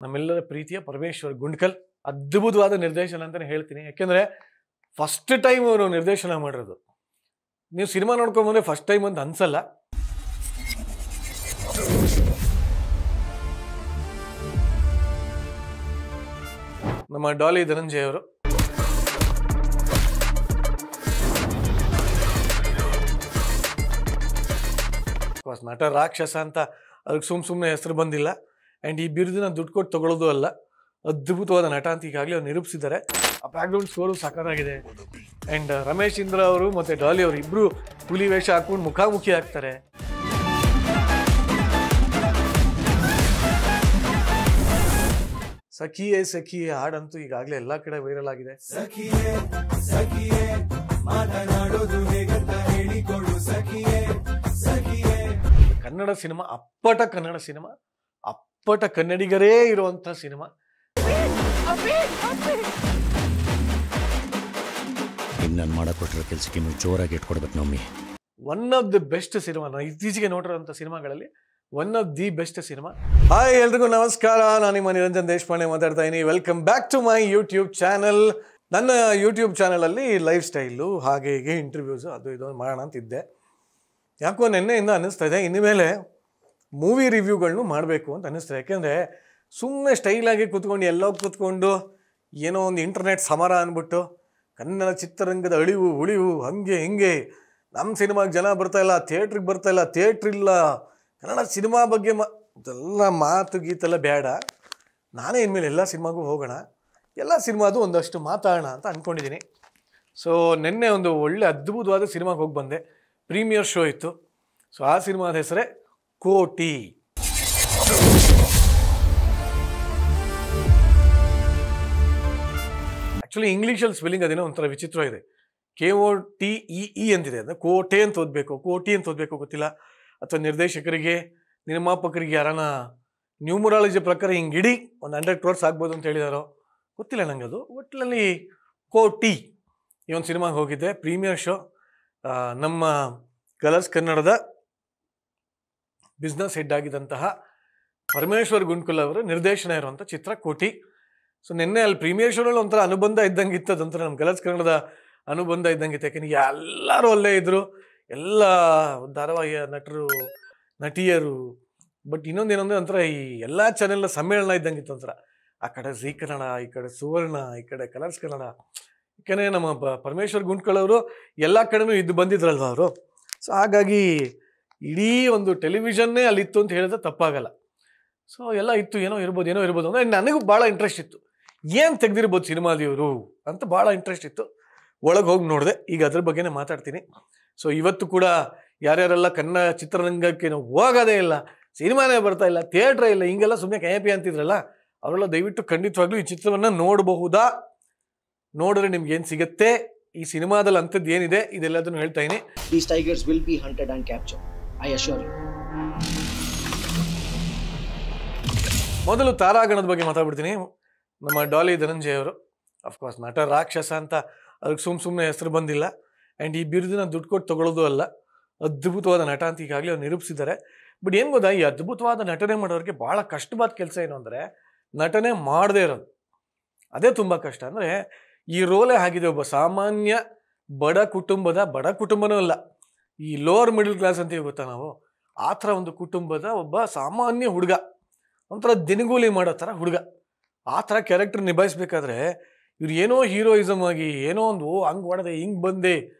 ನಮ್ಮೆಲ್ಲರ ಪ್ರೀತಿಯ ಪರಮೇಶ್ವರ್ ಗುಂಡ್ಕಲ್ ಅದ್ಭುತವಾದ ನಿರ್ದೇಶನ ಅಂತಾನೆ ಹೇಳ್ತೀನಿ. ಯಾಕೆಂದ್ರೆ ಫಸ್ಟ್ ಟೈಮ್ ಅವರು ನಿರ್ದೇಶನ ಮಾಡಿರೋದು. ನೀವು ಸಿನಿಮಾ ನೋಡ್ಕೊಂಡ್ಬಂದ್ರೆ ಫಸ್ಟ್ ಟೈಮ್ ಅಂತ ಅನ್ಸಲ್ಲ. ನಮ್ಮ ಡಾಲಿ ಧನಂಜಯ ಅವರು ನಟ ರಾಕ್ಷಸ ಅಂತ ಅದಕ್ಕೆ ಸುಮ್ಮನೆ ಹೆಸರು ಬಂದಿಲ್ಲ. ಆ್ಯಂಡ್ ಈ ಬಿರುದಿನ ದುಡ್ಡು ಕೊಟ್ಟು ತಗೊಳ್ಳೋದು ಅಲ್ಲ, ಅದ್ಭುತವಾದ ನಟ ಅಂತ ಈಗಾಗಲೇ ಅವ್ರು ನಿರೂಪಿಸಿದ್ದಾರೆ. ಆ ಬ್ಯಾಕ್ಗ್ರೌಂಡ್ ಸ್ಕೋರು ಸಾಕಾಗಿದೆ. ಆ್ಯಂಡ್ ರಮೇಶ್ ಇಂದ್ರ ಅವರು ಮತ್ತು ಡಾಲಿ ಅವರು ಇಬ್ಬರು ಹುಲಿ ವೇಷ ಹಾಕೊಂಡು ಮುಖಾಮುಖಿ ಆಗ್ತಾರೆ. ಸಖಿಯೇ ಸಖಿಯೇ ಹಾಡಂತೂ ಈಗಾಗಲೇ ಎಲ್ಲ ಕಡೆ ವೈರಲ್ ಆಗಿದೆ. ಕನ್ನಡ ಸಿನಿಮಾ ಅಪ್ಪಟ ಕನ್ನಡ ಸಿನಿಮಾ, ಅಪ್ಪಟ ಕನ್ನಡಿಗರೇ ಇರುವಂತ ಸಿನಿಮಾ. ನಾನು ಮಾಡಕೊಟ್ಟಿರೋ ಕೆಲಸಕ್ಕೆ ನೀವು ಜೋರಾಗಿ ಇಟ್ಕೊಡ್ಬೇಕು ನಮ್ಮಿ. One of the best cinema, ನಾನು ಇತ್ತೀಚೆಗೆ ನೋಡಿರೋಂಥ ಸಿನಿಮಾಗಳಲ್ಲಿ one of the best cinema. Hi ಎಲ್ರಿಗೂ ನಮಸ್ಕಾರ, ನಾನು ನಿಮ್ಮ ನಿರಂಜನ್ ದೇಶಪಾಂಡೆ ಮಾತಾಡ್ತಾ ಇದ್ದೀನಿ. Welcome back to my YouTube channel. ನನ್ನ ಯೂಟ್ಯೂಬ್ ಚಾನಲಲ್ಲಿ ಲೈಫ್ ಸ್ಟೈಲು ಹಾಗೆ ಹೀಗೆ ಇಂಟರ್ವ್ಯೂಸು ಅದು ಇದು ಮಾಡೋಣ ಅಂತಿದ್ದೆ. ಯಾಕೋ ನೆನ್ನೆಯಿಂದ ಅನ್ನಿಸ್ತಾ ಇದೆ ಇನ್ಮೇಲೆ ಮೂವಿ ರಿವ್ಯೂಗಳನ್ನೂ ಮಾಡಬೇಕು ಅಂತ ಅನ್ನಿಸ್ತಾರೆ. ಯಾಕೆಂದರೆ ಸುಮ್ಮನೆ ಸ್ಟೈಲಾಗಿ ಕೂತ್ಕೊಂಡು ಎಲ್ಲೋ ಕೂತ್ಕೊಂಡು ಏನೋ ಒಂದು ಇಂಟರ್ನೆಟ್ ಸಮರ ಅಂದ್ಬಿಟ್ಟು ಕನ್ನಡ ಚಿತ್ರರಂಗದ ಅಳಿವು ಉಳಿವು ಹಂಗೆ ಹಿಂಗೆ ನಮ್ಮ ಸಿನಿಮಾಗೆ ಜನ ಬರ್ತಾಯಿಲ್ಲ, ಥಿಯೇಟ್ರಿಗೆ ಬರ್ತಾಯಿಲ್ಲ, ಥಿಯೇಟ್ರಿಲ್ಲ, ಕನ್ನಡ ಸಿನಿಮಾ ಬಗ್ಗೆ ಇದೆಲ್ಲ ಮಾತು ಗೀತೆಲ್ಲ ಬೇಡ. ನಾನೇ ಇನ್ಮೇಲೆ ಎಲ್ಲ ಸಿನಿಮಾಗೂ ಹೋಗೋಣ, ಎಲ್ಲ ಸಿನಿಮಾದು ಒಂದಷ್ಟು ಮಾತಾಡೋಣ ಅಂತ ಅಂದ್ಕೊಂಡಿದ್ದೀನಿ. ಸೊ ನಿನ್ನೆ ಒಂದು ಒಳ್ಳೆ ಅದ್ಭುತವಾದ ಸಿನಿಮಾಗೆ ಹೋಗಿ ಬಂದೆ. ಪ್ರೀಮಿಯರ್ ಶೋ ಇತ್ತು. ಸೊ ಆ ಸಿನಿಮಾದ ಹೆಸರೇ ಕೋಟಿ. ಆ್ಯಕ್ಚುಲಿ ಇಂಗ್ಲೀಷಲ್ಲಿ ಸ್ಪೆಲ್ಲಿಂಗ್ ಅದೇನೋ ಒಂಥರ ವಿಚಿತ್ರ ಇದೆ. KOTEE ಅಂತಿದೆ. ಅಂದರೆ ಕೋಟೆ ಅಂತ ಓದಬೇಕು, ಕೋಟಿ ಅಂತ ಓದಬೇಕು ಗೊತ್ತಿಲ್ಲ. ಅಥವಾ ನಿರ್ದೇಶಕರಿಗೆ ನಿರ್ಮಾಪಕರಿಗೆ ಯಾರನ್ನ ನ್ಯೂಮರಾಲಜಿ ಪ್ರಕಾರ ಹಿಂಗೆ ಇಡೀ ಒಂದು 100 crores ಆಗ್ಬೋದು ಅಂತ ಹೇಳಿದಾರೋ ಗೊತ್ತಿಲ್ಲ ನನಗೆ. ಅದು ಒಟ್ಟಿನಲ್ಲಿ ಕೋಟಿ ಈ ಒಂದು ಸಿನಿಮಾಗೆ ಹೋಗಿದ್ದೆ. Premiere show. ನಮ್ಮ ಕಲರ್ಸ್ ಕನ್ನಡದ ಬಿಸ್ನೆಸ್ ಹೆಡ್ ಆಗಿದ್ದಂತಹ ಪರಮೇಶ್ವರ್ ಗುಂಡ್ಕಲ್ ಅವರ ನಿರ್ದೇಶನ ಇರುವಂಥ ಚಿತ್ರ ಕೋಟಿ. ಸೊ ನಿನ್ನೆ ಅಲ್ಲಿ ಪ್ರೀಮಿಯರ್ ಶೋನಲ್ಲಿ ಒಂಥರ ಅನುಬಂಧ ಇದ್ದಂಗೆ ಇತ್ತು. ಅದೊಂಥರ ನಮ್ಮ ಕಲರ್ಸ್ ಕನ್ನಡದ ಅನುಬಂಧ ಇದ್ದಂಗೆ ಇತ್ತು. ಯಾಕೆಂದ್ರೆ ಎಲ್ಲರೂ ಅಲ್ಲೇ ಇದ್ದರು, ಎಲ್ಲ ಧಾರಾವಾಹಿಯ ನಟರು ನಟಿಯರು. ಬಟ್ ಇನ್ನೊಂದೇನಂದರೆ ಒಂಥರ ಈ ಎಲ್ಲ ಚಾನೆಲ್ನ ಸಮ್ಮೇಳನ ಇದ್ದಂಗೆ ಇತ್ತು ಒಂಥರ. ಆ ಕಡೆ ಜೀ ಕನ್ನಡ, ಈ ಕಡೆ ಸುವರ್ಣ, ಈ ಕಡೆ ಕಲರ್ಸ್ ಕನ್ನಡ. ಯಾಕೆಂದರೆ ನಮ್ಮ ಪರಮೇಶ್ವರ್ ಗುಂಡ್ಕಲ್ ಅವರು ಎಲ್ಲ ಕಡೆನೂ ಇದ್ದು ಬಂದಿದ್ರಲ್ವ ಅವರು. ಸೊ ಹಾಗಾಗಿ ಇಡೀ ಒಂದು ಟೆಲಿವಿಷನ್ನೇ ಅಲ್ಲಿತ್ತು ಅಂತ ಹೇಳಿದ್ರೆ ತಪ್ಪಾಗಲ್ಲ. ಸೊ ಎಲ್ಲ ಇತ್ತು, ಏನೋ ಇರ್ಬೋದು ಅಂದರೆ ನನಗೂ ಭಾಳ ಇಂಟ್ರೆಸ್ಟ್ ಇತ್ತು. ಏನು ತೆಗೆದಿರ್ಬೋದು ಸಿನಿಮಾದಿವರು ಅಂತ ಭಾಳ ಇಂಟ್ರೆಸ್ಟ್ ಇತ್ತು. ಒಳಗೆ ಹೋಗಿ ನೋಡಿದೆ. ಈಗ ಅದ್ರ ಬಗ್ಗೆನೇ ಮಾತಾಡ್ತೀನಿ. ಸೊ ಇವತ್ತು ಕೂಡ ಯಾರ್ಯಾರೆಲ್ಲ ಕನ್ನಡ ಚಿತ್ರರಂಗಕ್ಕೆ ಹೋಗೋದೇ ಇಲ್ಲ, ಸಿನಿಮಾನೇ ಬರ್ತಾ ಇಲ್ಲ, ಥಿಯೇಟ್ರೇ ಇಲ್ಲ, ಹಿಂಗೆಲ್ಲ ಸುಮ್ಮನೆ KP ಅಂತಿದ್ರಲ್ಲ, ಅವರೆಲ್ಲ ದಯವಿಟ್ಟು ಖಂಡಿತವಾಗ್ಲೂ ಈ ಚಿತ್ರವನ್ನು ನೋಡಬಹುದಾ, ನೋಡಿದ್ರೆ ನಿಮ್ಗೆ ಏನು ಸಿಗುತ್ತೆ, ಈ ಸಿನಿಮಾದಲ್ಲಿ ಅಂಥದ್ದು ಏನಿದೆ ಇದೆಲ್ಲದನ್ನು ಹೇಳ್ತಾ ಇದ್ದೀನಿ. These tigers will be hunted and captured, I assure you. ಮೊದಲು ತಾರಾಗಣದ ಬಗ್ಗೆ ಮಾತಾಡ್ಬಿಡ್ತೀನಿ. ನಮ್ಮ ಡಾಲಿ ಧನಂಜಯ ಅವರು ಅಫ್ಕೋರ್ಸ್ ನಟ ರಾಕ್ಷಸ ಅಂತ ಅದಕ್ಕೆ ಸುಮ್ಮನೆ ಹೆಸರು ಬಂದಿಲ್ಲ. ಆ್ಯಂಡ್ ಈ ಬಿರುದಿನ ದುಡ್ಡು ಕೊಟ್ಟು ತಗೊಳ್ಳೋದು ಅಲ್ಲ, ಅದ್ಭುತವಾದ ನಟ ಅಂತ ಈಗಾಗಲೇ ಅವ್ರು ನಿರೂಪಿಸಿದ್ದಾರೆ. ಬಟ್ ಏನು ಗೊತ್ತಾ, ಈ ಅದ್ಭುತವಾದ ನಟನೆ ಮಾಡೋರಿಗೆ ಭಾಳ ಕಷ್ಟವಾದ ಕೆಲಸ ಏನು ಅಂದರೆ ನಟನೆ ಮಾಡದೇ ಇರೋದು. ಅದೇ ತುಂಬ ಕಷ್ಟ. ಅಂದರೆ ಈ ರೋಲೇ ಆಗಿದೆ. ಒಬ್ಬ ಸಾಮಾನ್ಯ ಬಡ ಕುಟುಂಬನೂ ಅಲ್ಲ, ಈ ಲೋವರ್ ಮಿಡಲ್ ಕ್ಲಾಸ್ ಅಂತೀವಿ ಗೊತ್ತಾ ನಾವು, ಆ ಥರ ಒಂದು ಕುಟುಂಬದ ಒಬ್ಬ ಸಾಮಾನ್ಯ ಹುಡುಗ, ಒಂಥರ ದಿನಗೂಲಿ ಮಾಡೋ ಥರ ಹುಡುಗ. ಆ ಥರ ಕ್ಯಾರೆಕ್ಟರ್ ನಿಭಾಯಿಸ್ಬೇಕಾದ್ರೆ ಇವ್ರು ಏನೋ ಹೀರೋಯಿಸಮ್ ಆಗಿ ಏನೋ ಒಂದು ಹಂಗೆ ಹೊಡೆದೆ ಹಿಂಗೆ ಬಂದೆ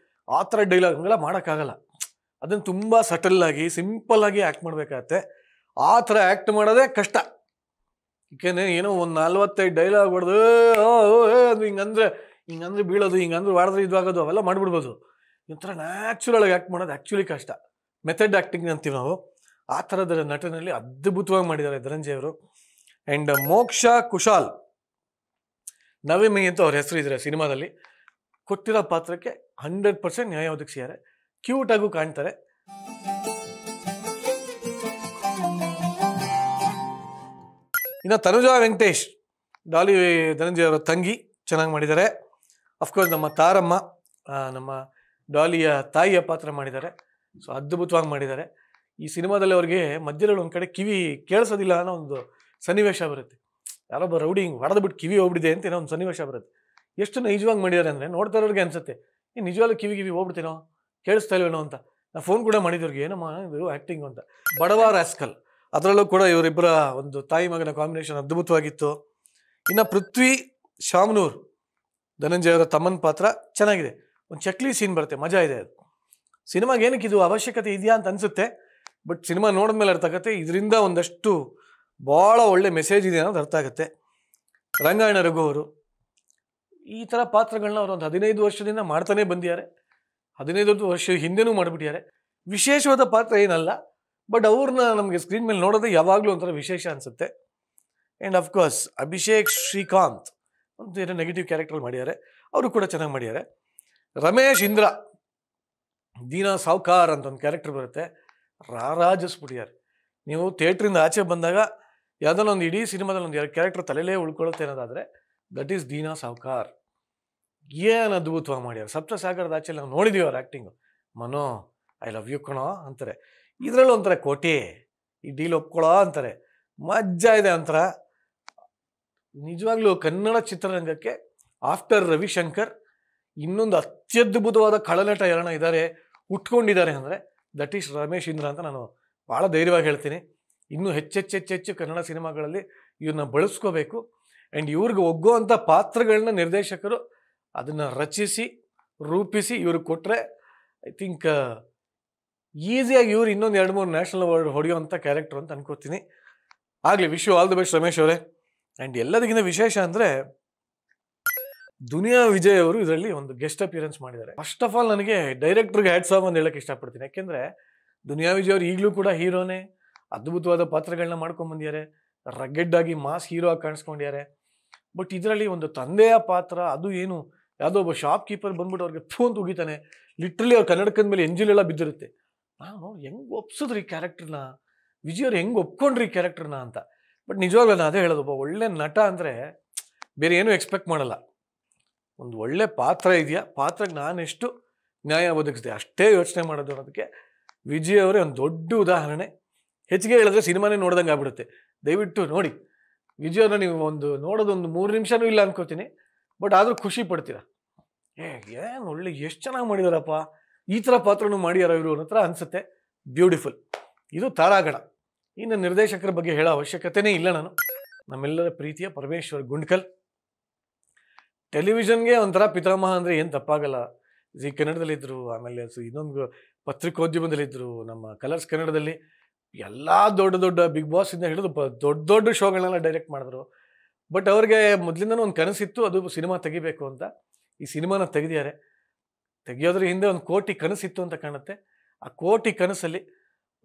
ಆ ಥರ ಡೈಲಾಗ್ ಹಂಗೆಲ್ಲ ಮಾಡೋಕ್ಕಾಗಲ್ಲ. ಅದನ್ನು ತುಂಬ ಸಟಲ್ಲಾಗಿ ಸಿಂಪಲ್ಲಾಗಿ ಆ್ಯಕ್ಟ್ ಮಾಡಬೇಕಾಗತ್ತೆ. ಆ ಥರ ಆ್ಯಕ್ಟ್ ಮಾಡೋದೇ ಕಷ್ಟ. ಏಕೆಂದರೆ ಏನೋ ಒಂದು 45 ಡೈಲಾಗ್ ಹೊಡೆದು ಅದು ಹಿಂಗಂದ್ರೆ ಬೀಳೋದು, ಹಿಂಗಂದ್ರೆ ಹೊಡೆದ್ರೆ ಇದಾಗೋದು ಅವೆಲ್ಲ ಮಾಡಿಬಿಡ್ಬೋದು. ಒಂಥರ ನ್ಯಾಚುರಲಾಗಿ ಆ್ಯಕ್ಟ್ ಮಾಡೋದು ಆ್ಯಕ್ಚುಲಿ ಕಷ್ಟ. ಮೆಥಡ್ ಆ್ಯಕ್ಟಿಂಗ್ ಅಂತೀವಿ ನಾವು. ಆ ಥರದ ನಟನಲ್ಲಿ ಅದ್ಭುತವಾಗಿ ಮಾಡಿದ್ದಾರೆ ಧನಂಜಯ ಅವರು. ಆ್ಯಂಡ್ ಮೋಕ್ಷ ಕುಶಾಲ್ ನವಮಿ ಅಂತ ಅವ್ರ ಹೆಸರು ಇದ್ದಾರೆ ಸಿನಿಮಾದಲ್ಲಿ. ಕೊಟ್ಟಿರೋ ಪಾತ್ರಕ್ಕೆ 100% ನ್ಯಾಯ ಒದಗಿಸಿದ್ದಾರೆ. ಕ್ಯೂಟಾಗೂ ಕಾಣ್ತಾರೆ. ಇನ್ನು ತನುಜಾ ವೆಂಕಟೇಶ್, ಡಾಲಿ ಧನಂಜಯ ಅವರ ತಂಗಿ, ಚೆನ್ನಾಗಿ ಮಾಡಿದ್ದಾರೆ. ಅಫ್ಕೋರ್ಸ್ ನಮ್ಮ ತಾರಮ್ಮ, ನಮ್ಮ ಡಾಲಿಯ ತಾಯಿಯ ಪಾತ್ರ ಮಾಡಿದ್ದಾರೆ. ಸೊ ಅದ್ಭುತವಾಗಿ ಮಾಡಿದ್ದಾರೆ. ಈ ಸಿನಿಮಾದಲ್ಲಿ ಅವ್ರಿಗೆ ಮಧ್ಯದಲ್ಲಿ ಒಂದು ಕಡೆ ಕಿವಿ ಕೇಳಿಸೋದಿಲ್ಲ ಅನ್ನೋ ಒಂದು ಸನ್ನಿವೇಶ ಬರುತ್ತೆ. ಯಾರೊಬ್ಬ ರೌಡಿ ಹಿಂಗೆ ಹೊಡೆದು ಬಿಟ್ಟು ಕಿವಿ ಹೋಗ್ಬಿಟ್ಟಿದೆ ಅಂತ ಏನೋ ಒಂದು ಸನ್ನಿವೇಶ ಬರುತ್ತೆ. ಎಷ್ಟು ನೈಜವಾಗಿ ಮಾಡಿದ್ದಾರೆ ಅಂದರೆ ನೋಡ್ತಾ ಇರೋರಿಗೆ ಅನ್ಸುತ್ತೆ ಈ ನಿಜವಾಗ್ಲೂ ಕಿವಿ ಹೋಗ್ಬಿಡ್ತೀನೋ, ಕೇಳಿಸ್ತಾ ಇಲ್ವೇನೋ ಅಂತ. ನಾ ಫೋನ್ ಕೂಡ ಮಾಡಿದವ್ರಿಗೆ ಏನಮ್ಮ ಇದು ಆ್ಯಕ್ಟಿಂಗ್ ಅಂತ. ಬಡವ ರಾಸ್ಕಲ್, ಅದರಲ್ಲೂ ಕೂಡ ಇವರಿಬ್ಬರ ಒಂದು ತಾಯಿ ಮಗನ ಕಾಂಬಿನೇಷನ್ ಅದ್ಭುತವಾಗಿತ್ತು. ಇನ್ನು ಪೃಥ್ವಿ ಶಾಮನೂರ್, ಧನಂಜಯ ಅವರ ತಮ್ಮನ ಪಾತ್ರ ಚೆನ್ನಾಗಿದೆ. ಒಂದು ಚಕ್ಲಿ ಸೀನ್ ಬರುತ್ತೆ, ಮಜಾ ಇದೆ. ಅದು ಸಿನಿಮಾಗೆ ಏನಕ್ಕೆ ಇದು ಅವಶ್ಯಕತೆ ಇದೆಯಾ ಅಂತ ಅನಿಸುತ್ತೆ, ಬಟ್ ಸಿನಿಮಾ ನೋಡಿದ್ಮೇಲೆ ಅರ್ಥ ಆಗುತ್ತೆ ಇದರಿಂದ ಒಂದಷ್ಟು ಭಾಳ ಒಳ್ಳೆ ಮೆಸೇಜ್ ಇದೆ ಅನ್ನೋದು ಅರ್ಥ ಆಗುತ್ತೆ. ರಂಗಾಯಣ ರಘು ಅವರು ಈ ಥರ ಪಾತ್ರಗಳನ್ನ ಅವರು ಒಂದು 15 ವರ್ಷದಿಂದ ಮಾಡ್ತಾನೆ ಬಂದಿದ್ದಾರೆ. 15 ವರ್ಷ ಹಿಂದೆನೂ ಮಾಡಿಬಿಟ್ಟಿದ್ದಾರೆ. ವಿಶೇಷವಾದ ಪಾತ್ರ ಏನಲ್ಲ, ಬಟ್ ಅವ್ರನ್ನ ನಮಗೆ ಸ್ಕ್ರೀನ್ ಮೇಲೆ ನೋಡೋದೇ ಯಾವಾಗಲೂ ಒಂಥರ ವಿಶೇಷ ಅನಿಸುತ್ತೆ. ಆ್ಯಂಡ್ ಅಫ್ಕೋರ್ಸ್ ಅಭಿಷೇಕ್ ಶ್ರೀಕಾಂತ್ ಒಂದು ಏನೋ ನೆಗೆಟಿವ್ ಕ್ಯಾರೆಕ್ಟರ್ ಮಾಡಿದ್ದಾರೆ, ಅವರು ಕೂಡ ಚೆನ್ನಾಗಿ ಮಾಡಿದ್ದಾರೆ. ರಮೇಶ್ ಇಂದ್ರ, ದೀನಾ ಸಾವ್ಕಾರ್ ಅಂತ ಒಂದು ಕ್ಯಾರೆಕ್ಟರ್ ಬರುತ್ತೆ, ರಾರಾಜಿಸ್ಬಿಟ್ಟಿದ್ದಾರೆ. ನೀವು ಥಿಯೇಟ್ರಿಂದ ಆಚೆ ಬಂದಾಗ ಯಾವುದೋ ಒಂದು ಇಡೀ ಸಿನಿಮಾದಲ್ಲಿ ಒಂದು 2 ಕ್ಯಾರೆಕ್ಟರ್ ತಲೆಯಲ್ಲೇ ಉಳ್ಕೊಳ್ಳುತ್ತೆ ಅನ್ನೋದಾದರೆ ದಟ್ ಈಸ್ ದೀನಾ ಸಾವ್ಕಾರ್. ಏನು ಅದ್ಭುತವಾಗಿ ಮಾಡ್ಯಾರ. ಸಪ್ತಸಾಗರದ ಆಚೆ ನಾವು ನೋಡಿದೀವಿ ಅವ್ರ ಆ್ಯಕ್ಟಿಂಗು. ಮನೋ ಐ ಲವ್ ಯು ಕಣೋ ಅಂತಾರೆ, ಇದರಲ್ಲೂ ಒಂಥರ ಕೋಟಿ ಈ ಡೀಲ್ ಒಪ್ಕೊಳ್ಳೋ ಅಂತಾರೆ, ಮಜ್ಜಾ ಇದೆ ಒಂಥರ. ನಿಜವಾಗ್ಲೂ ಕನ್ನಡ ಚಿತ್ರರಂಗಕ್ಕೆ ಆಫ್ಟರ್ ರವಿಶಂಕರ್ ಇನ್ನೊಂದು ಅತ್ಯದ್ಭುತವಾದ ಖಳನಟ ಯಾರನ್ನ ಇದ್ದಾರೆ, ಉಟ್ಕೊಂಡಿದ್ದಾರೆ ಅಂದರೆ ದಟ್ ಈಸ್ ರಮೇಶ್ ಇಂದ್ರ ಅಂತ ನಾನು ಭಾಳ ಧೈರ್ಯವಾಗಿ ಹೇಳ್ತೀನಿ. ಇನ್ನೂ ಹೆಚ್ಚೆಚ್ಚೆಚ್ಚೆಚ್ಚು ಕನ್ನಡ ಸಿನಿಮಾಗಳಲ್ಲಿ ಇವ್ರನ್ನ ಬಳಸ್ಕೋಬೇಕು. ಆ್ಯಂಡ್ ಇವ್ರಿಗೆ ಒಗ್ಗುವಂಥ ಪಾತ್ರಗಳನ್ನ ನಿರ್ದೇಶಕರು ಅದನ್ನು ರಚಿಸಿ ರೂಪಿಸಿ ಇವ್ರಿಗೆ ಕೊಟ್ಟರೆ ಐ ಥಿಂಕ್ ಈಸಿಯಾಗಿ ಇವ್ರು ಇನ್ನೊಂದು 2-3 ನ್ಯಾಷನಲ್ ಅವಾರ್ಡ್ ಹೊಡೆಯುವಂಥ ಕ್ಯಾರೆಕ್ಟರ್ ಅಂತ ಅನ್ಕೋತೀನಿ. ಆಗಲಿ, wish you all the best Ramesh ಅವರೇ. ಆ್ಯಂಡ್ ಎಲ್ಲದಕ್ಕಿಂತ ವಿಶೇಷ ಅಂದರೆ ದುನಿಯಾ ವಿಜಯ್ ಅವರು ಇದರಲ್ಲಿ ಒಂದು ಗೆಸ್ಟ್ ಅಪಿಯರೆನ್ಸ್ ಮಾಡಿದ್ದಾರೆ. ಫಸ್ಟ್ ಆಫ್ ಆಲ್ ನನಗೆ ಡೈರೆಕ್ಟ್ರಿಗೆ ಹ್ಯಾಟ್ಸ್ ಆಫ್ ಅಂತ ಹೇಳಕ್ಕೆ ಇಷ್ಟಪಡ್ತೀನಿ. ಯಾಕೆಂದರೆ ದುನಿಯಾ ವಿಜಯ್ ಅವರು ಈಗಲೂ ಕೂಡ ಹೀರೋನೇ, ಅದ್ಭುತವಾದ ಪಾತ್ರಗಳನ್ನ ಮಾಡ್ಕೊಂಡ್ಬಂದಿದ್ದಾರೆ, ರಗ್ಗೆಡ್ ಆಗಿ ಮಾಸ್ ಹೀರೋ ಆಗಿ ಕಾಣಿಸ್ಕೊಂಡಿದ್ದಾರೆ. ಬಟ್ ಇದರಲ್ಲಿ ಒಂದು ತಂದೆಯ ಪಾತ್ರ, ಅದು ಏನು ಯಾವುದೋ ಒಬ್ಬ ಶಾಪ್ ಕೀಪರ್ ಬಂದ್ಬಿಟ್ಟು ಅವ್ರಿಗೆ ಫೋನ್ ತುಗಿತಾನೆ, ಲಿಟ್ರಲಿ ಅವ್ರ ಕನ್ನಡಕದ ಮೇಲೆ ಎಂಜಿಲೆಲ್ಲ ಬಿದ್ದಿರುತ್ತೆ. ನಾನು ಹೆಂಗೆ ಒಪ್ಸಿದ್ರಿ ಈ ಕ್ಯಾರೆಕ್ಟರ್ನ, ವಿಜಯ್ ಅವ್ರು ಹೆಂಗೆ ಒಪ್ಕೊಂಡ್ರಿ ಈ ಕ್ಯಾರೆಕ್ಟರ್ನ ಅಂತ. ಬಟ್ ನಿಜವಾಗ್ಲೂ ನಾನು ಅದೇ ಹೇಳೋದು, ಒಬ್ಬ ಒಳ್ಳೆ ನಟ ಅಂದರೆ ಬೇರೆ ಏನೂ ಎಕ್ಸ್ಪೆಕ್ಟ್ ಮಾಡಲ್ಲ. ಒಂದು ಒಳ್ಳೆ ಪಾತ್ರ ಇದೆಯಾ, ಪಾತ್ರಕ್ಕೆ ನಾನೆಷ್ಟು ನ್ಯಾಯ ಒದಗಿಸಿದೆ ಅಷ್ಟೇ ಯೋಚನೆ ಮಾಡೋದು ಅನ್ನೋದಕ್ಕೆ ವಿಜಯ್ ಅವರೇ ಒಂದು ದೊಡ್ಡ ಉದಾಹರಣೆ. ಹೆಚ್ಚಿಗೆ ಹೇಳಿದ್ರೆ ಸಿನಿಮಾನೇ ನೋಡ್ದಂಗೆ ಆಗ್ಬಿಡುತ್ತೆ. ದಯವಿಟ್ಟು ನೋಡಿ ವಿಜಯ್ ಅವ್ರನ್ನ, ನೀವು ಒಂದು ನೋಡೋದು ಒಂದು 3 ನಿಮಿಷನೂ ಇಲ್ಲ ಅನ್ಕೋತೀನಿ, ಬಟ್ ಆದರೂ ಖುಷಿ ಪಡ್ತೀರಾ. ಏನು ಒಳ್ಳೆ ಎಷ್ಟು ಚೆನ್ನಾಗಿ ಮಾಡಿದಾರಪ್ಪ, ಈ ಥರ ಪಾತ್ರನೂ ಮಾಡ್ಯಾರ ಇವರು ಅನ್ನೋ ಥರ ಅನಿಸುತ್ತೆ. ಬ್ಯೂಟಿಫುಲ್. ಇದು ತಾರಾಗಣ. ಇನ್ನು ನಿರ್ದೇಶಕರ ಬಗ್ಗೆ ಹೇಳೋ ಅವಶ್ಯಕತೆನೇ ಇಲ್ಲ. ನಾನು ನಮ್ಮೆಲ್ಲರ ಪ್ರೀತಿಯ ಪರಮೇಶ್ವರ್ ಗುಂಡ್ಕಲ್, ಟೆಲಿವಿಷನ್ಗೆ ಒಂಥರ ಪಿತಾಮಹ ಅಂದರೆ ಏನು ತಪ್ಪಾಗಲ್ಲ. ಜಿ ಕನ್ನಡದಲ್ಲಿದ್ದರು, ಆಮೇಲೆ ಇನ್ನೊಂದು ಪತ್ರಿಕೋದ್ಯಮದಲ್ಲಿದ್ದರು, ನಮ್ಮ ಕಲರ್ಸ್ ಕನ್ನಡದಲ್ಲಿ ಎಲ್ಲ ದೊಡ್ಡ ದೊಡ್ಡ ಬಿಗ್ ಬಾಸಿಂದ ಹಿಡಿದು ದೊಡ್ಡ ದೊಡ್ಡ ಶೋಗಳನ್ನೆಲ್ಲ ಡೈರೆಕ್ಟ್ ಮಾಡಿದ್ರು. ಬಟ್ ಅವ್ರಿಗೆ ಮೊದಲಿಂದನೂ ಒಂದು ಕನಸಿತ್ತು, ಅದು ಸಿನಿಮಾ ತೆಗಿಬೇಕು ಅಂತ. ಈ ಸಿನಿಮಾನ ತೆಗೆದಿದ್ದಾರೆ. ತೆಗಿಯೋದ್ರ ಹಿಂದೆ ಒಂದು ಕೋಟಿ ಕನಸಿತ್ತು ಅಂತ ಕಾಣುತ್ತೆ. ಆ ಕೋಟಿ ಕನಸಲ್ಲಿ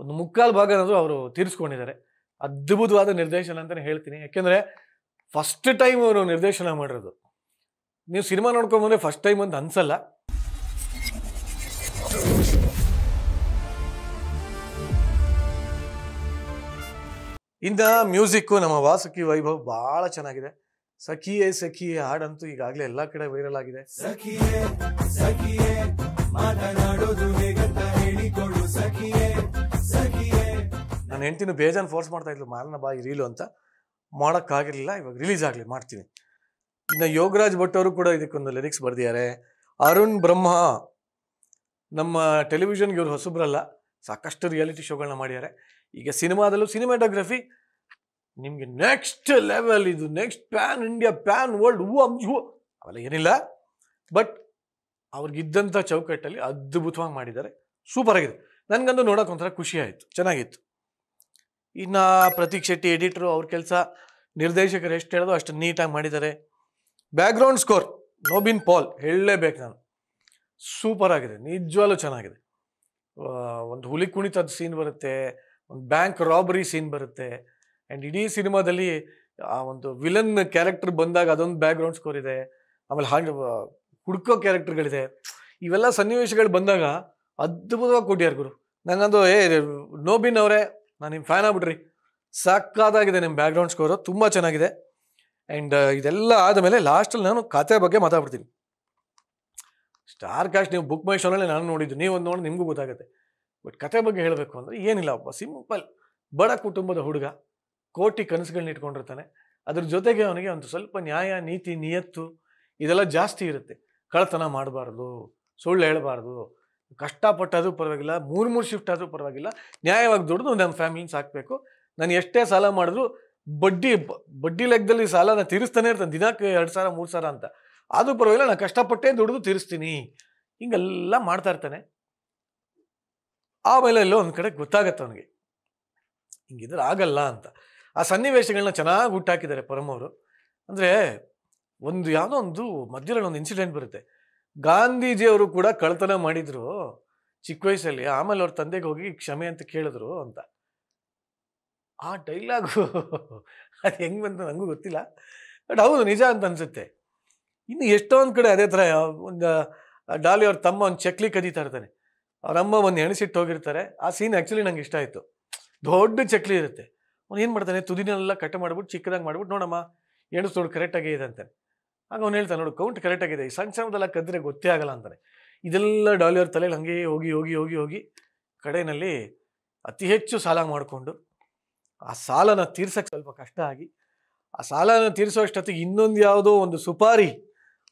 ಒಂದು 3/4 ಭಾಗನಾದರೂ ಅವರು ತೀರಿಸ್ಕೊಂಡಿದ್ದಾರೆ. ಅದ್ಭುತವಾದ ನಿರ್ದೇಶನ ಅಂತಲೇ ಹೇಳ್ತೀನಿ. ಯಾಕೆಂದರೆ ಫಸ್ಟ್ ಟೈಮ್ ಅವರು ನಿರ್ದೇಶನ ಮಾಡಿರೋದು. ನೀವು ಸಿನಿಮಾ ನೋಡ್ಕೊಂಬಂದ್ರೆ ಫಸ್ಟ್ ಟೈಮ್ ಅಂತ ಅನ್ಸಲ್ಲ. ಇನ್ನು ಮ್ಯೂಸಿಕ್ಕು ನಮ್ಮ ವಾಸುಕಿ ವೈಭವ್ ಭಾಳ ಚೆನ್ನಾಗಿದೆ. ಸಖಿಯೇ ಸಖಿಯೇ ಹಾಡಂತೂ ಈಗಾಗಲೇ ಎಲ್ಲ ಕಡೆ ವೈರಲ್ ಆಗಿದೆ. ನನ್ನ ಹೆಂಡತಿನೂ ಬೇಜಾನ್ ಫೋರ್ಸ್ ಮಾಡ್ತಾ ಇದ್ಲು, ಮಾಲನ ಬಾಯಿ ರೀಲು ಅಂತ. ಮಾಡೋಕ್ಕಾಗಿರಲಿಲ್ಲ, ಇವಾಗ ರಿಲೀಸ್ ಆಗಲಿ ಮಾಡ್ತೀನಿ. ಇನ್ನು ಯೋಗರಾಜ್ ಭಟ್ ಅವರು ಕೂಡ ಇದಕ್ಕೊಂದು ಲಿರಿಕ್ಸ್ ಬರೆದಿದ್ದಾರೆ. ಅರುಣ್ ಬ್ರಹ್ಮ, ನಮ್ಮ ಟೆಲಿವಿಷನ್ಗೆ ಇವರು ಹೊಸಬ್ರಲ್ಲ, ಸಾಕಷ್ಟು ರಿಯಾಲಿಟಿ ಶೋಗಳನ್ನ ಮಾಡಿದ್ದಾರೆ. ಈಗ ಸಿನಿಮಾದಲ್ಲೂ ಸಿನಿಮಾಟೋಗ್ರಫಿ ನಿಮಗೆ ನೆಕ್ಸ್ಟ್ ಲೆವೆಲ್, ಇದು next PAN India, PAN world, ಅವೆಲ್ಲ ಏನಿಲ್ಲ. ಬಟ್ ಅವ್ರಿಗಿದ್ದಂಥ ಚೌಕಟ್ಟಲ್ಲಿ ಅದ್ಭುತವಾಗಿ ಮಾಡಿದ್ದಾರೆ. ಸೂಪರ್ ಆಗಿದೆ. ನನಗಂತೂ ನೋಡೋಕೆ ಒಂಥರ ಖುಷಿ ಆಯಿತು, ಚೆನ್ನಾಗಿತ್ತು. ಇನ್ನು ಪ್ರತೀಕ್ ಶೆಟ್ಟಿ ಎಡಿಟರು, ಅವ್ರ ಕೆಲಸ, ನಿರ್ದೇಶಕರು ಎಷ್ಟು ಹೇಳೋದು ಅಷ್ಟು ನೀಟಾಗಿ ಮಾಡಿದ್ದಾರೆ. ಬ್ಯಾಕ್ಗ್ರೌಂಡ್ ಸ್ಕೋರ್ ನೋಬಿನ್ ಪಾಲ್ ಹೇಳಲೇಬೇಕು ನಾನು, ಸೂಪರ್ ಆಗಿದೆ, ನಿಜವಾಗ್ಲೂ ಚೆನ್ನಾಗಿದೆ. ಒಂದು ಹುಲಿ ಕುಣಿತದ ಸೀನ್ ಬರುತ್ತೆ, ಒಂದು ಬ್ಯಾಂಕ್ ರಾಬರಿ ಸೀನ್ ಬರುತ್ತೆ. ಆ್ಯಂಡ್ ಇಡೀ ಸಿನಿಮಾದಲ್ಲಿ ಆ ಒಂದು ವಿಲನ್ ಕ್ಯಾರೆಕ್ಟರ್ ಬಂದಾಗ ಅದೊಂದು ಬ್ಯಾಕ್ಗ್ರೌಂಡ್ ಸ್ಕೋರ್ ಇದೆ. ಆಮೇಲೆ ಹುಡ್ಕೋ ಕ್ಯಾರೆಕ್ಟರ್ಗಳಿದೆ. ಇವೆಲ್ಲ ಸನ್ನಿವೇಶಗಳು ಬಂದಾಗ ಅದ್ಭುತವಾಗಿ ಕೊಟ್ಟಿಯಾರ ಗುರು. ನಂಗಂದು ನೋಬಿನ್ ಅವರೇ, ನಾನು ನಿಮ್ಮ ಫ್ಯಾನ್ ಆಗ್ಬಿಟ್ರಿ. ಸಕ್ಕತ್ತಾಗಿದೆ ನಿಮ್ಮ ಬ್ಯಾಕ್ಗ್ರೌಂಡ್ ಸ್ಕೋರು, ತುಂಬ ಚೆನ್ನಾಗಿದೆ. ಆ್ಯಂಡ್ ಇದೆಲ್ಲ ಆದಮೇಲೆ ಲಾಸ್ಟಲ್ಲಿ ನಾನು ಕತೆ ಬಗ್ಗೆ ಮಾತಾಡ್ಬಿಡ್ತೀನಿ. ಸ್ಟಾರ್ ಕಾಸ್ಟ್ ನೀವು ಬುಕ್ ಮೈ ಶೋನಲ್ಲಿ ನಾನು ನೋಡಿದ್ದು, ನೀವು ಒಂದು ನೋಡಿ ನಿಮಗೂ ಗೊತ್ತಾಗುತ್ತೆ. ಬಟ್ ಕತೆ ಬಗ್ಗೆ ಹೇಳಬೇಕು ಅಂದರೆ ಏನಿಲ್ಲ, ಒಬ್ಬ ಸಿಂಪಲ್ ಬಡ ಕುಟುಂಬದ ಹುಡುಗ ಕೋಟಿ ಕನಸುಗಳನ್ನ ಇಟ್ಕೊಂಡಿರ್ತಾನೆ. ಅದ್ರ ಜೊತೆಗೆ ಅವನಿಗೆ ಒಂದು ಸ್ವಲ್ಪ ನ್ಯಾಯ ನೀತಿ ನಿಯತ್ತು ಇದೆಲ್ಲ ಜಾಸ್ತಿ ಇರುತ್ತೆ. ಕಳ್ಳತನ ಮಾಡಬಾರ್ದು, ಸುಳ್ಳು ಹೇಳಬಾರ್ದು, ಕಷ್ಟಪಟ್ಟಾದ್ರೂ ಪರವಾಗಿಲ್ಲ, 3 ಶಿಫ್ಟ್ ಆದರೂ ಪರವಾಗಿಲ್ಲ, ನ್ಯಾಯವಾಗಿ ದುಡಿದು ನಮ್ಮ ಫ್ಯಾಮಿಲಿನ ಸಾಕಬೇಕು. ನಾನು ಎಷ್ಟೇ ಸಾಲ ಮಾಡಿದ್ರು ಬಡ್ಡಿ ಲೆಕ್ಕದಲ್ಲಿ ಸಾಲನ ತೀರಿಸ್ತಾನೆ ಇರ್ತಾನೆ, ದಿನಕ್ಕೆ 2,000 3,000 ಅಂತ. ಆದರೂ ಪರವಾಗಿಲ್ಲ, ನಾನು ಕಷ್ಟಪಟ್ಟೇ ದುಡಿದು ತೀರಿಸ್ತೀನಿ, ಹಿಂಗೆಲ್ಲ ಮಾಡ್ತಾ ಇರ್ತಾನೆ. ಆಮೇಲೆ ಎಲ್ಲೋ ಒಂದು ಕಡೆ ಗೊತ್ತಾಗತ್ತೆ ಅವನಿಗೆ ಹಿಂಗಿದ್ರೆ ಆಗಲ್ಲ ಅಂತ. ಆ ಸನ್ನಿವೇಶಗಳನ್ನ ಚೆನ್ನಾಗಿ ಹುಟ್ಟಾಕಿದ್ದಾರೆ ಪರಮ್ ಅವರು. ಅಂದರೆ ಯಾವುದೋ ಒಂದು ಮಧ್ಯದಲ್ಲಿ ಒಂದು ಇನ್ಸಿಡೆಂಟ್ ಬರುತ್ತೆ. ಗಾಂಧೀಜಿಯವರು ಕೂಡ ಕಳ್ತನ ಮಾಡಿದ್ರು ಚಿಕ್ಕ ವಯಸ್ಸಲ್ಲಿ, ಆಮೇಲೆ ಅವ್ರ ತಂದೆಗೆ ಹೋಗಿ ಕ್ಷಮೆ ಅಂತ ಕೇಳಿದ್ರು ಅಂತ. ಆ ಡೈಲಾಗು ಅದು ಹೆಂಗೆ ಬಂತು ನನಗೂ ಗೊತ್ತಿಲ್ಲ, ಬಟ್ ಹೌದು ನಿಜ ಅಂತ ಅನ್ಸುತ್ತೆ. ಇನ್ನು ಎಷ್ಟೊಂದು ಕಡೆ ಅದೇ ಥರ ಒಂದು ಡಾಲಿ ಅವ್ರ ತಮ್ಮ ಒಂದು ಚಕ್ಲಿ ಕದೀತಾ ಇರ್ತಾನೆ, ಅವರಮ್ಮ ಒಂದು ಎಣಸಿಟ್ಟು ಹೋಗಿರ್ತಾರೆ. ಆ ಸೀನ್ ಆ್ಯಕ್ಚುಲಿ ನಂಗೆ ಇಷ್ಟ ಆಯಿತು. ದೊಡ್ಡ ಚಕ್ಲಿ ಇರುತ್ತೆ, ಅವ್ನು ಏನು ಮಾಡ್ತಾನೆ, ತುದಿನೆಲ್ಲ ಕಟ್ ಮಾಡಿಬಿಟ್ಟು ಚಿಕ್ಕದಾಗಿ ಮಾಡ್ಬಿಟ್ಟು, ನೋಡಮ್ಮ ಎಣಸು ನೋಡು ಕರೆಕ್ಟಾಗಿ ಇದೆ ಅಂತಾನೆ. ಆಗ ಅವ್ನು ಹೇಳ್ತಾನೆ, ನೋಡು ಕೌಂಟ್ ಕರೆಕ್ಟಾಗಿದೆ, ಈ ಸಣ್ಣ ಸಣ್ಣದೆಲ್ಲ ಕದ್ರೆ ಗೊತ್ತೇ ಆಗಲ್ಲ ಅಂತಾನೆ. ಇದೆಲ್ಲ ಡಾಲಿ ಅವ್ರ ತಲೆಯಲ್ಲಿ ಹಂಗೆ ಹೋಗಿ ಹೋಗಿ ಹೋಗಿ ಹೋಗಿ ಕಡೆಯಲ್ಲಿ ಅತಿ ಹೆಚ್ಚು ಸಾಲ ಮಾಡಿಕೊಂಡು ಆ ಸಾಲನ ತೀರ್ಸಕ್ಕೆ ಸ್ವಲ್ಪ ಕಷ್ಟ ಆಗಿ, ಆ ಸಾಲನ ತೀರಿಸೋಷ್ಟೊತ್ತಿಗೆ ಇನ್ನೊಂದು ಯಾವುದೋ ಒಂದು ಸುಪಾರಿ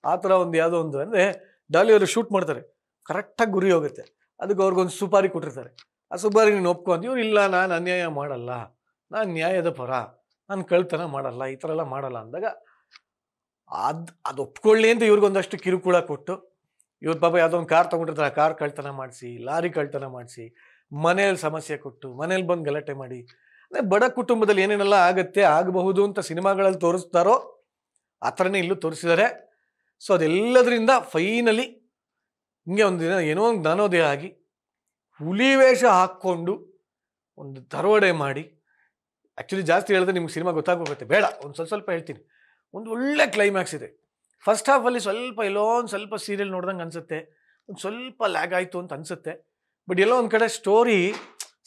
ಆ ಥರ ಒಂದು ಯಾವುದೋ ಒಂದು ಅಂದರೆ ಡಾಲಿ ಅವರು ಶೂಟ್ ಮಾಡ್ತಾರೆ, ಕರೆಕ್ಟಾಗಿ ಗುರಿ ಹೋಗುತ್ತೆ. ಅದಕ್ಕೆ ಅವ್ರಿಗೊಂದು ಸುಪಾರಿ ಕೊಟ್ಟಿರ್ತಾರೆ. ಆ ಸುಪಾರಿ ನೀನು ಒಪ್ಕೊಂಡು, ಇವ್ರು ಇಲ್ಲ ನಾನು ಅನ್ಯಾಯ ಮಾಡಲ್ಲ, ನಾನು ನ್ಯಾಯದ ಪರ, ನಾನು ಕಳ್ತನ ಮಾಡಲ್ಲ, ಈ ಥರ ಎಲ್ಲ ಮಾಡಲ್ಲ ಅಂದಾಗ ಅದು ಒಪ್ಕೊಳ್ಳಿ ಅಂತ ಇವ್ರಿಗೊಂದಷ್ಟು ಕಿರುಕುಳ ಕೊಟ್ಟು, ಇವ್ರ ಪಾಪ ಯಾವುದೋ ಒಂದು ಕಾರ್ ತೊಗೊಂಡಿರ್ತಾರೆ, ಆ ಕಾರ್ ಕಳ್ತನ ಮಾಡಿಸಿ, ಲಾರಿ ಕಳ್ತನ ಮಾಡಿಸಿ, ಮನೇಲಿ ಸಮಸ್ಯೆ ಕೊಟ್ಟು, ಮನೇಲಿ ಬಂದು ಗಲಾಟೆ ಮಾಡಿ, ಅಂದರೆ ಬಡ ಕುಟುಂಬದಲ್ಲಿ ಏನೇನೆಲ್ಲ ಆಗತ್ತೆ ಆಗಬಹುದು ಅಂತ ಸಿನಿಮಾಗಳಲ್ಲಿ ತೋರಿಸ್ತಾರೋ ಆ ಥರನೇ ಇಲ್ಲೂ ತೋರಿಸಿದ್ದಾರೆ. ಸೊ ಅದೆಲ್ಲದರಿಂದ ಫೈನಲಿ ಹಿಂಗೆ ಒಂದು ದಿನ ಏನೋ ಒಂದು ಜ್ಞಾನೋದಯ ಆಗಿ ಹುಲಿ ವೇಷ ಹಾಕ್ಕೊಂಡು ಒಂದು ದರೋಡೆ ಮಾಡಿ, ಆ್ಯಕ್ಚುಲಿ ಜಾಸ್ತಿ ಹೇಳಿದ್ರೆ ನಿಮ್ಗೆ ಸಿನಿಮಾ ಗೊತ್ತಾಗೋಗುತ್ತೆ, ಬೇಡ ಒಂದು ಸ್ವಲ್ಪ ಹೇಳ್ತೀನಿ. ಒಂದು ಒಳ್ಳೆ ಕ್ಲೈಮ್ಯಾಕ್ಸ್ ಇದೆ. ಫಸ್ಟ್ ಹಾಫಲ್ಲಿ ಸ್ವಲ್ಪ ಎಲ್ಲೋ ಒಂದು ಸ್ವಲ್ಪ ಸೀರಿಯಲ್ ನೋಡ್ದಂಗೆ ಅನಿಸುತ್ತೆ, ಒಂದು ಸ್ವಲ್ಪ ಲ್ಯಾಗ್ ಆಯಿತು ಅಂತ ಅನಿಸುತ್ತೆ. ಬಟ್ ಎಲ್ಲೋ ಒಂದು ಕಡೆ ಸ್ಟೋರಿ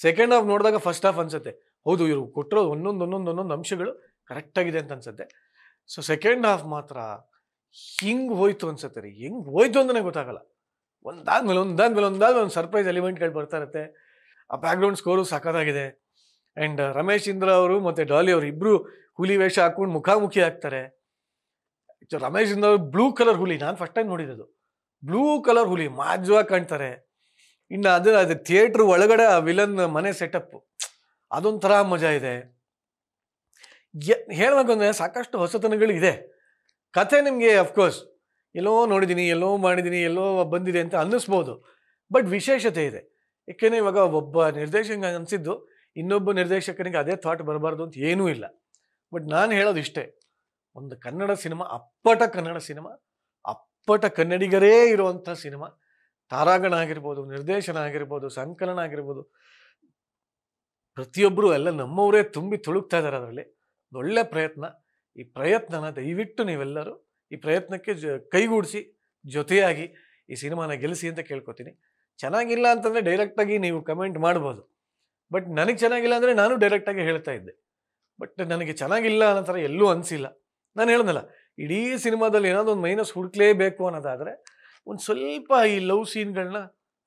ಸೆಕೆಂಡ್ ಹಾಫ್ ನೋಡಿದಾಗ ಫಸ್ಟ್ ಹಾಫ್ ಅನಿಸುತ್ತೆ, ಹೌದು ಇವರು ಕೊಟ್ಟಿರೋ ಒಂದೊಂದು ಅಂಶಗಳು ಕರೆಕ್ಟಾಗಿದೆ ಅಂತ ಅನಿಸುತ್ತೆ. ಸೊ ಸೆಕೆಂಡ್ ಹಾಫ್ ಮಾತ್ರ ಹಿಂಗೆ ಹೋಯ್ತು ಅನ್ಸುತ್ತೆ ರೀ, ಹೆಂಗೆ ಹೋಯ್ತು ಅಂತಲೇ ಗೊತ್ತಾಗಲ್ಲ. ಒಂದಾದ್ಮೇಲೆ ಒಂದು ಸರ್ಪ್ರೈಸ್ ಎಲಿಮೆಂಟ್ಗಳು ಬರ್ತಾ ಇರುತ್ತೆ. ಆ ಬ್ಯಾಕ್ಗ್ರೌಂಡ್ ಸ್ಕೋರು ಸಖತ್ತಾಗಿದೆ. ಆ್ಯಂಡ್ ರಮೇಶ್ ಇಂದ್ರ ಅವರು ಮತ್ತು ಡಾಲಿ ಅವರು ಇಬ್ಬರು ಹುಲಿ ವೇಷ ಹಾಕ್ಕೊಂಡು ಮುಖಾಮುಖಿ ಆಗ್ತಾರೆ. ರಮೇಶ್ ಇಂದ್ರ ಅವರು ಬ್ಲೂ ಕಲರ್ ಹುಲಿ, ನಾನು ಫಸ್ಟ್ ಟೈಮ್ ನೋಡಿರೋದು ಬ್ಲೂ ಕಲರ್ ಹುಲಿ, ಮಾಜವಾಗಿ ಕಾಣ್ತಾರೆ. ಇನ್ನು ಅದು ಥಿಯೇಟ್ರ್ ಒಳಗಡೆ ಆ ವಿಲನ್ ಮನೆ ಸೆಟಪ್ ಅದೊಂಥರ ಮಜಾ ಇದೆ. ಹೇಳಬೇಕು ಅಂದರೆ ಸಾಕಷ್ಟು ಹೊಸತನಗಳು ಇದೆ. ಕಥೆ ನಿಮಗೆ ಅಫ್ಕೋರ್ಸ್ ಎಲ್ಲೋ ನೋಡಿದ್ದೀನಿ, ಎಲ್ಲೋ ಮಾಡಿದ್ದೀನಿ, ಎಲ್ಲೋ ಬಂದಿದೆ ಅಂತ ಅನ್ನಿಸ್ಬೋದು, ಬಟ್ ವಿಶೇಷತೆ ಇದೆ. ಏಕೆಂದರೆ ಇವಾಗ ಒಬ್ಬ ನಿರ್ದೇಶಕ ಅನಿಸಿದ್ದು ಇನ್ನೊಬ್ಬ ನಿರ್ದೇಶಕನಿಗೆ ಅದೇ ಥಾಟ್ ಬರಬಾರ್ದು ಅಂತ ಏನೂ ಇಲ್ಲ. ಬಟ್ ನಾನು ಹೇಳೋದು ಇಷ್ಟೇ, ಒಂದು ಕನ್ನಡ ಸಿನಿಮಾ, ಅಪ್ಪಟ ಕನ್ನಡ ಸಿನಿಮಾ, ಅಪ್ಪಟ ಕನ್ನಡಿಗರೇ ಇರುವಂಥ ಸಿನಿಮಾ, ತಾರಾಗಣ ಆಗಿರ್ಬೋದು, ನಿರ್ದೇಶನ ಆಗಿರ್ಬೋದು, ಸಂಕಲನ ಆಗಿರ್ಬೋದು, ಪ್ರತಿಯೊಬ್ಬರು ಎಲ್ಲ ನಮ್ಮವರೇ ತುಂಬಿ ತುಳುಕ್ತಾ ಇದ್ದಾರೆ ಅದರಲ್ಲಿ. ಒಳ್ಳೆ ಪ್ರಯತ್ನ. ಈ ಪ್ರಯತ್ನನ ದಯವಿಟ್ಟು ನೀವೆಲ್ಲರೂ ಈ ಪ್ರಯತ್ನಕ್ಕೆ ಕೈಗೂಡಿಸಿ ಜೊತೆಯಾಗಿ ಈ ಸಿನಿಮಾನ ಗೆಲ್ಲಿಸಿ ಅಂತ ಕೇಳ್ಕೊತೀನಿ. ಚೆನ್ನಾಗಿಲ್ಲ ಅಂತಂದರೆ ಡೈರೆಕ್ಟಾಗಿ ನೀವು ಕಮೆಂಟ್ ಮಾಡ್ಬೋದು, ಬಟ್ ನನಗೆ ಚೆನ್ನಾಗಿಲ್ಲ ಅಂದರೆ ನಾನು ಡೈರೆಕ್ಟಾಗಿ ಹೇಳ್ತಾ ಇದ್ದೆ. ಬಟ್ ನನಗೆ ಚೆನ್ನಾಗಿಲ್ಲ ಅನ್ನೋ ಥರ ಎಲ್ಲೂ ಅನಿಸಿಲ್ಲ. ನಾನು ಹೇಳ್ದಲ್ಲ, ಇಡೀ ಸಿನಿಮಾದಲ್ಲಿ ಏನಾದರೂ ಒಂದು ಮೈನಸ್ ಹುಡುಕ್ಲೇಬೇಕು ಅನ್ನೋದಾದರೆ ಒಂದು ಸ್ವಲ್ಪ ಈ ಲವ್ ಸೀನ್ಗಳನ್ನ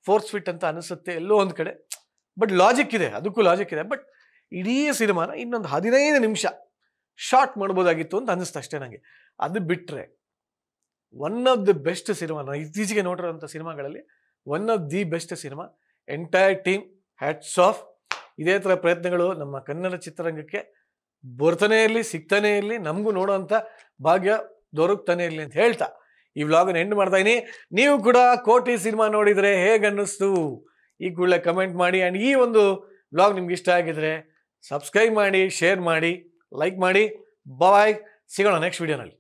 ಫೋರ್ಸ್ ಫಿಟ್ ಅಂತ ಅನಿಸುತ್ತೆ ಎಲ್ಲೋ ಒಂದು ಕಡೆ. ಬಟ್ ಲಾಜಿಕ್ ಇದೆ, ಅದಕ್ಕೂ ಲಾಜಿಕ್ ಇದೆ. ಬಟ್ ಇಡೀ ಸಿನಿಮಾನ ಇನ್ನೊಂದು 15 ನಿಮಿಷ ಶಾರ್ಟ್ ಮಾಡ್ಬೋದಾಗಿತ್ತು ಅಂತ ಅನ್ನಿಸ್ತು ಅಷ್ಟೇ ನನಗೆ. ಅದು ಬಿಟ್ಟರೆ one of the best cinema, ನಾನು ಇತ್ತೀಚೆಗೆ ನೋಡಿರೋಂಥ ಸಿನಿಮಾಗಳಲ್ಲಿ one of the best cinema. Entire team hats off. ಇದೇ ಥರ ಪ್ರಯತ್ನಗಳು ನಮ್ಮ ಕನ್ನಡ ಚಿತ್ರರಂಗಕ್ಕೆ ಬರ್ತಾನೆ ಇರಲಿ, ಸಿಗ್ತಾನೆ ಇರಲಿ, ನಮಗೂ ನೋಡೋವಂಥ ಭಾಗ್ಯ ದೊರಕ್ತಾನೆ ಇರಲಿ ಅಂತ ಹೇಳ್ತಾ ಈ ವ್ಲಾಗನ್ನು ಎಂಡ್ ಮಾಡ್ತಾ ಇದ್ದೀನಿ. ನೀವು ಕೂಡ ಕೋಟಿ ಸಿನಿಮಾ ನೋಡಿದರೆ ಹೇಗೆ ಅನ್ನಿಸ್ತು ಈ ಕೂಡಲೇ ಕಮೆಂಟ್ ಮಾಡಿ. ಆ್ಯಂಡ್ ಈ ಒಂದು ವ್ಲಾಗ್ ನಿಮ್ಗೆ ಇಷ್ಟ ಆಗಿದ್ರೆ ಸಬ್ಸ್ಕ್ರೈಬ್ ಮಾಡಿ, ಶೇರ್ ಮಾಡಿ, ಲೈಕ್ ಮಾಡಿ. ಬಾಯ್, ಸಿಗೋಣ ನೆಕ್ಸ್ಟ್ ವಿಡಿಯೋನಲ್ಲಿ.